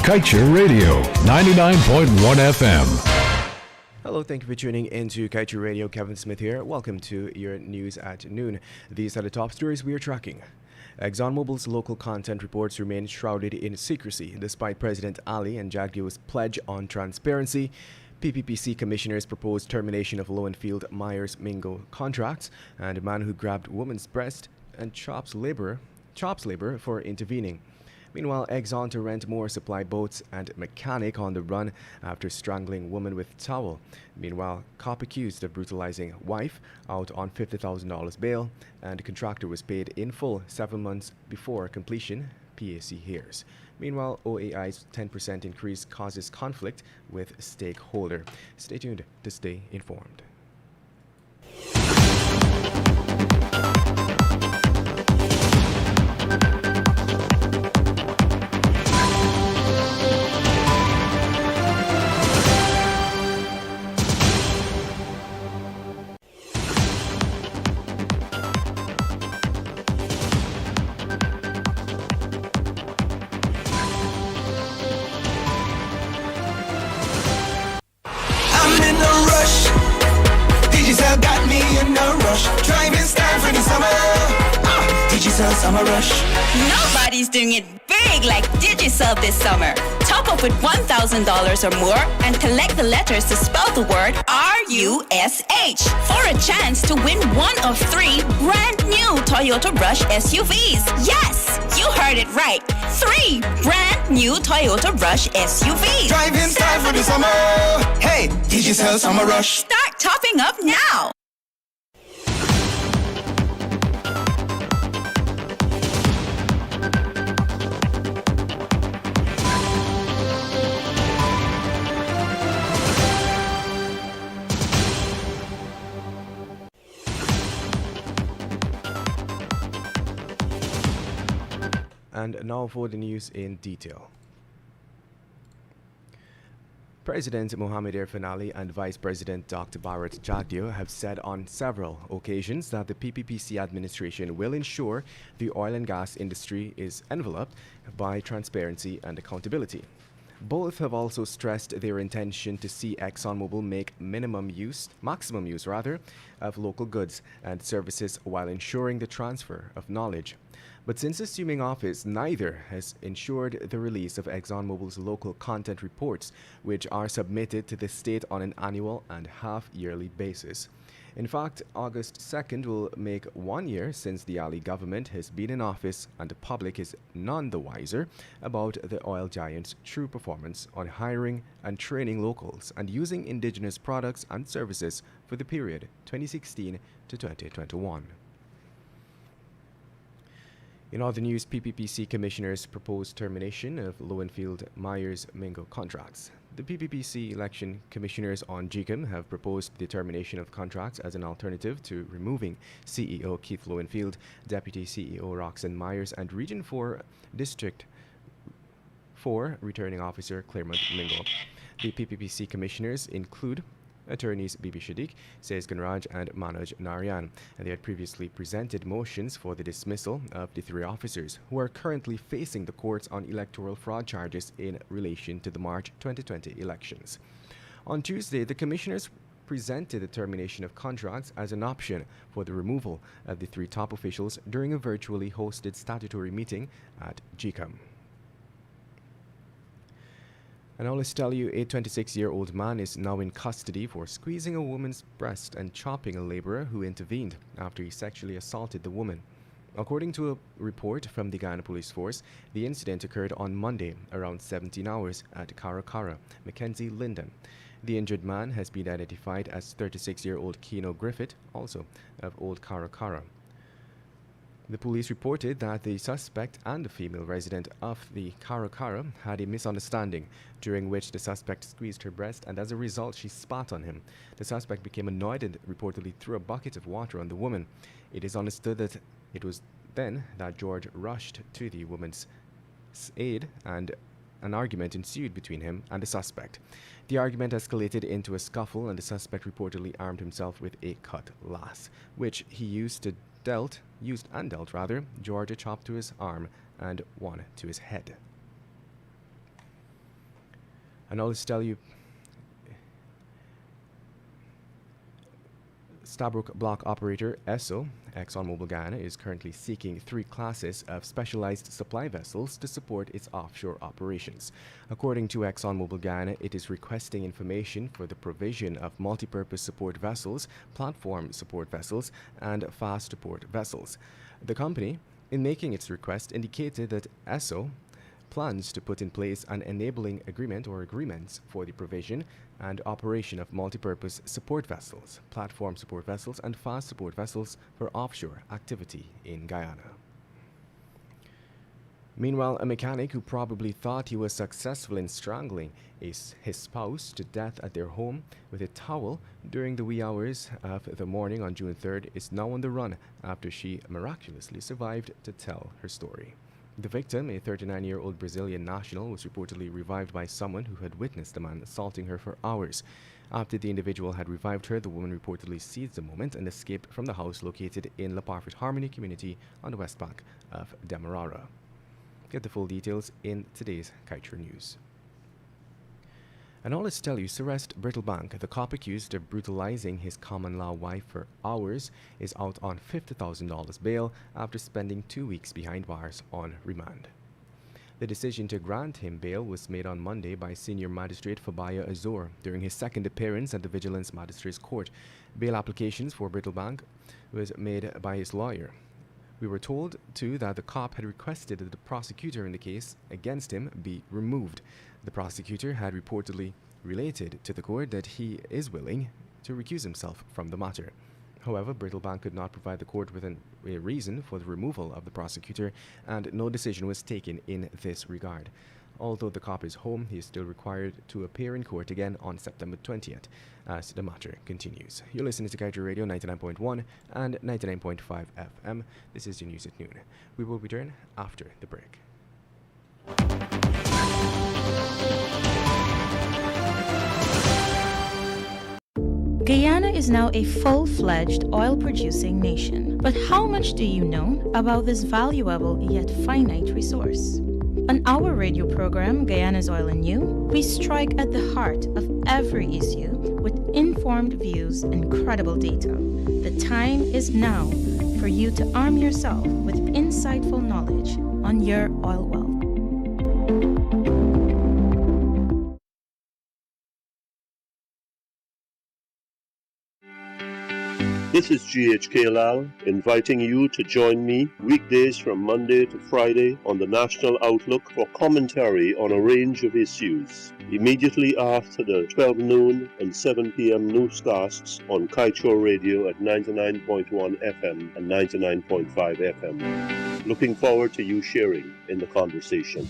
Kaieteur Radio, 99.1 FM. Hello, thank you for tuning into Kaieteur Radio. Kevin Smith here. Welcome to your news at noon. These are the top stories we are tracking. ExxonMobil's local content reports remain shrouded in secrecy despite President Ali and Jagdio's pledge on transparency. PPPC commissioners proposed termination of Lowenfield Myers Mingo contracts, and a man who grabbed woman's breast and chops labor for intervening. Meanwhile, Exxon to rent more supply boats and mechanic on the run after strangling woman with towel. Meanwhile, cop accused of brutalizing wife out on $50,000 bail, and contractor was paid in full 7 months before completion, PAC hears. Meanwhile, OAI's 10% increase causes conflict with stakeholder. Stay tuned to stay informed. Summer rush. Nobody's doing it big like Digicel this summer. Top up with $1,000 or more and collect the letters to spell the word RUSH for a chance to win one of 3 brand new Toyota Rush SUVs. Yes, you heard it right. 3 brand new Toyota Rush SUVs. Drive in style for the summer. Hey, Digicel Summer Rush. Start topping up now. And now for the news in detail. President Mohamed Irfan Ali and Vice President Dr. Bharat Jagdeo have said on several occasions that the PPPC administration will ensure the oil and gas industry is enveloped by transparency and accountability. Both have also stressed their intention to see ExxonMobil make maximum use of local goods and services while ensuring the transfer of knowledge. But since assuming office, neither has ensured the release of ExxonMobil's local content reports, which are submitted to the state on an annual and half-yearly basis. In fact, August 2nd will make 1 year since the Ali government has been in office, and the public is none the wiser about the oil giant's true performance on hiring and training locals and using indigenous products and services for the period 2016 to 2021. In other news, PPPC commissioners proposed termination of Lowenfield Myers Mingo contracts. The PPPC election commissioners on GCOM have proposed the termination of contracts as an alternative to removing CEO Keith Lowenfield, Deputy CEO Roxanne Myers, and Region 4 District 4 Returning Officer Claremont Mingo. The PPPC commissioners include attorneys Bibi Shadiq, Says Ganraj, and Manoj Narayan, and they had previously presented motions for the dismissal of the 3 officers who are currently facing the courts on electoral fraud charges in relation to the March 2020 elections. On Tuesday, the commissioners presented the termination of contracts as an option for the removal of the three top officials during a virtually hosted statutory meeting at GCOM. And now let's tell you, a 26-year-old man is now in custody for squeezing a woman's breast and chopping a laborer who intervened after he sexually assaulted the woman. According to a report from the Guyana Police Force, the incident occurred on Monday around 17 hours at Kaieteur, Mackenzie Linden. The injured man has been identified as 36-year-old Keno Griffith, also of Old Kaieteur. The police reported that the suspect and the female resident of the Kaieteur had a misunderstanding, during which the suspect squeezed her breast and as a result she spat on him. The suspect became annoyed and reportedly threw a bucket of water on the woman. It is understood that it was then that George rushed to the woman's aid and an argument ensued between him and the suspect. The argument escalated into a scuffle and the suspect reportedly armed himself with a cutlass, which he used and dealt George a chop to his arm and one to his head. And I'll just tell you, Stabroek block operator Esso, ExxonMobil Guyana, is currently seeking 3 classes of specialized supply vessels to support its offshore operations. According to ExxonMobil Guyana, it is requesting information for the provision of multi-purpose support vessels, platform support vessels, and fast support vessels. The company, in making its request, indicated that Esso plans to put in place an enabling agreement or agreements for the provision and operation of multi-purpose support vessels, platform support vessels, and fast support vessels for offshore activity in Guyana. Meanwhile, a mechanic who probably thought he was successful in strangling his spouse to death at their home with a towel during the wee hours of the morning on June 3rd is now on the run after she miraculously survived to tell her story. The victim, a 39-year-old Brazilian national, was reportedly revived by someone who had witnessed the man assaulting her for hours. After the individual had revived her, the woman reportedly seized the moment and escaped from the house located in La Parfait Harmony community on the west bank of Demerara. Get the full details in today's Kaieteur News. And all let's tell you, Celeste Brittlebank, the cop accused of brutalizing his common-law wife for hours, is out on $50,000 bail after spending 2 weeks behind bars on remand. The decision to grant him bail was made on Monday by Senior Magistrate Fabaya Azor during his second appearance at the Vigilance Magistrates Court. Bail applications for Brittlebank was made by his lawyer. We were told, too, that the cop had requested that the prosecutor in the case against him be removed. The prosecutor had reportedly related to the court that he is willing to recuse himself from the matter. However, Brittlebank could not provide the court with a reason for the removal of the prosecutor, and no decision was taken in this regard. Although the cop is home, he is still required to appear in court again on September 20th as the matter continues. You're listening to Kaieteur Radio 99.1 and 99.5 FM. This is your news at noon. We will return after the break. Guyana is now a full-fledged oil-producing nation. But how much do you know about this valuable yet finite resource? On our radio program, Guyana's Oil and You, we strike at the heart of every issue with informed views and credible data. The time is now for you to arm yourself with insightful knowledge on your oil wealth. This is GHK Lal inviting you to join me weekdays from Monday to Friday on the National Outlook for commentary on a range of issues. Immediately after the 12 noon and 7 p.m. newscasts on Kaieteur Radio at 99.1 FM and 99.5 FM. Looking forward to you sharing in the conversation.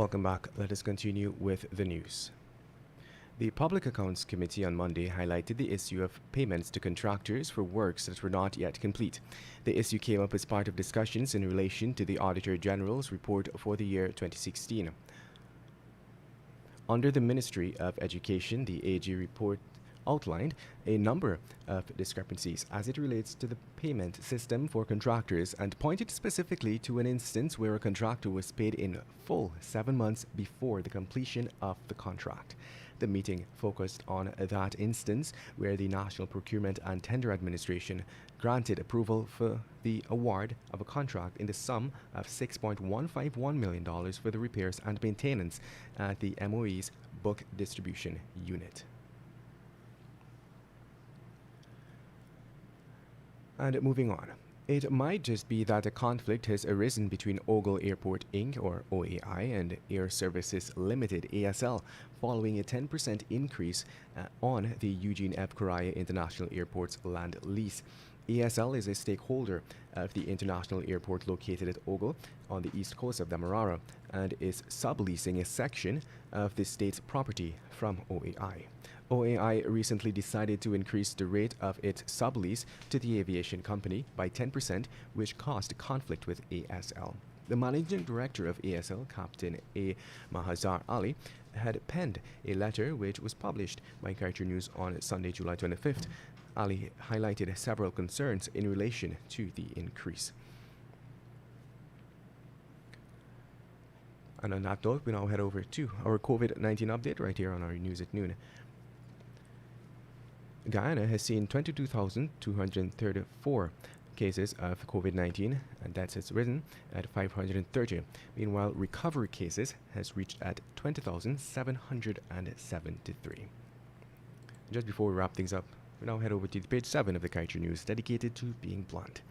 Welcome back. Let us continue with the news. The Public Accounts Committee on Monday highlighted the issue of payments to contractors for works that were not yet complete. The issue came up as part of discussions in relation to the Auditor General's report for the year 2016. Under the Ministry of Education, the AG report outlined a number of discrepancies as it relates to the payment system for contractors and pointed specifically to an instance where a contractor was paid in full 7 months before the completion of the contract. The meeting focused on that instance where the National Procurement and Tender Administration granted approval for the award of a contract in the sum of $6.151 million for the repairs and maintenance at the MOE's book distribution unit. And moving on, it might just be that a conflict has arisen between Ogle Airport Inc. or OAI and Air Services Limited ASL following a 10% increase on the Eugene F. Correa International Airport's land lease. ASL is a stakeholder of the international airport located at Ogle on the east coast of Demerara and is subleasing a section of the state's property from OAI. OAI recently decided to increase the rate of its sublease to the aviation company by 10%, which caused conflict with ASL. The managing director of ASL, Captain A. Mahazar Ali, had penned a letter which was published by Kaieteur News on Sunday, July 25th. Ali highlighted several concerns in relation to the increase. And on that note, we now head over to our COVID-19 update right here on our News at Noon. Guyana has seen 22,234 cases of COVID-19, and that has risen at 530. Meanwhile, recovery cases has reached at 20,773. Just before we wrap things up, we now head over to page 7 of the Kaieteur News, dedicated to being blunt.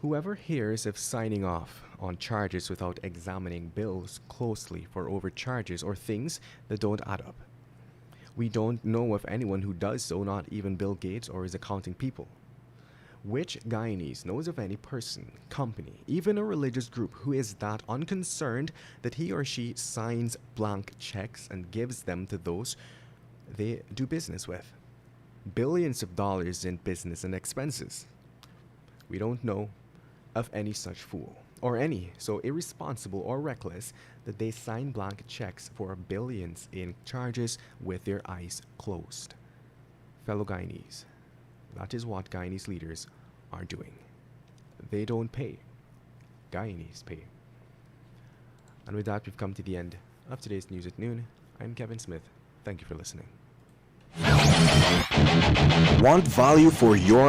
Whoever hears of signing off on charges without examining bills closely for overcharges or things that don't add up. We don't know of anyone who does so, not even Bill Gates or his accounting people. Which Guyanese knows of any person, company, even a religious group who is that unconcerned that he or she signs blank checks and gives them to those they do business with? Billions of dollars in business and expenses. We don't know of any such fool, or any so irresponsible or reckless that they sign blank checks for billions in charges with their eyes closed. Fellow Guyanese, that is what Guyanese leaders are doing. They don't pay. Guyanese pay. And with that, we've come to the end of today's News at Noon. I'm Kevin Smith. Thank you for listening. Want value for your